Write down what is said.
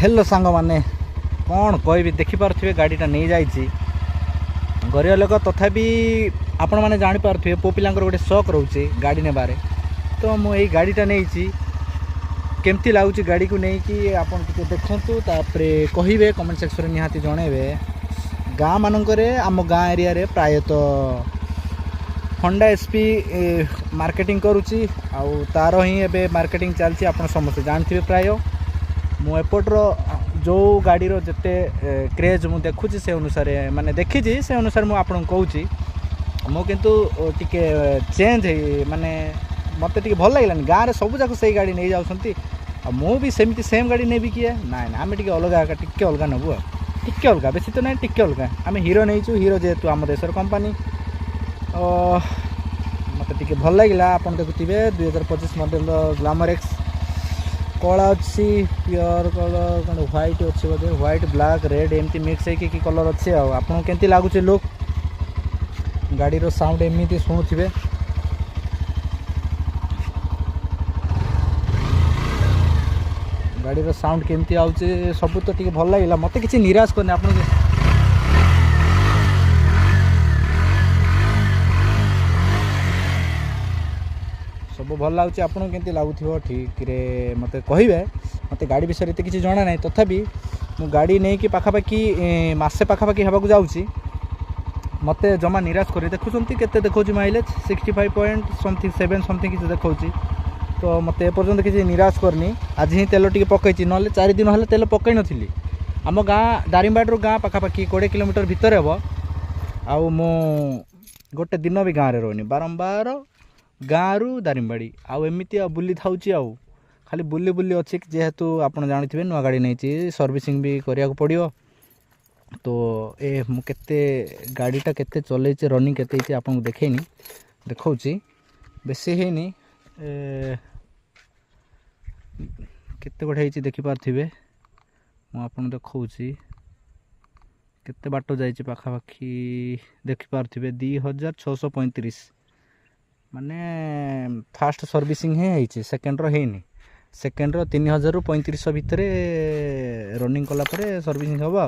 hello सांग मैंने कौन कह देखिपे गाड़ीटा नहीं जाइए गरीब लोक तथापि आपण मैंने जापे पो पिला गोटे शौक रोचे गाड़ी नेबारे तो मुझे गाड़ीटा नहीं केमती लगुच गाड़ी को लेकिन आप देखूँ कहे कमेंट सेक्शन में निहाती जनइबे गाँ मानक आम गाँ एरिया रे प्रायतः होंडा एसपी मार्केटिंग करुच्ची तार ही एबे मार्केटिंग चलती आप समस्ते जानते प्राय मुझपर जो गाड़ी जिते क्रेज मु देखुची से अनुसार माने देखी से अनुसार मुझे कहूँ मु किंतु टिके चेंज माने मत टे भल लगे गाँव में सब जाक से गाड़ी नहीं जाऊँगी मु भी सेमती सेम गाड़ी नेबी किए ना ना आम टे अलग टिके अलग नबू टिके अलग बेसी तो ना टिके अलग आम हीरो नहीं हीरो जेहेतु आम देशर कंपनी मत टे भल लगे आप देखुए 2025 मॉडल ग्लैमर एक्स कला अच्छी प्योर कलर व्हाइट अच्छे बोधे व्हाइट ब्लैक रेड एमती मिक्स है कि कलर अच्छे आपको केमती लगुच लुक गाड़ी रो साउंड एमती शुणुवे गाड़ी रो साउंड केमती आउचे सब तो टिके भल लगे मत किसी निराश करनी आप सब भल लगुच आपको केमती लगुव ठीक रे मत कहे मत गाड़ी विषय एत किसी जना ना तथापि मु गाड़ी नहीं कि पाखापाखि मसे पाखापाखि हाँक जाऊँगी मत जमा निराश कर देखुं के देखा माइलेज 65 पॉइंट समथिंग 7 समथिंग किसी देखा तो मत एपर्तंत किसी निराश करनी आज ही तेल टी पकई ना 4 दिन है तेल पकई नी आम गाँ दारिंगबाड़ी गाँ पाखापाखि 20 किलोमीटर भितर हे आउ मु गोटे दिन भी गाँव में रोनी बारंबार गाँव रु दारिंगबाड़ी आउ एमती बुली था खाली बुली बुली अच्छी जेहेतु आप जानते नुआ गाड़ी नहीं सर्विसिंग भी करिया पड़ो तो ए मुझे गाड़ीटा केते चल रनिंग केते आपको देखनी देखा बेसी है केते गोटे देखिपारे मुझे देखा केते बाट जाइए पाखापाखि देखिपारे 2635 माने फास्ट सर्विसिंग है सेकेंड रो है सेकेंड रो 3000 रु 3500 भितर रनिंग कला सर्विसिंग हम आ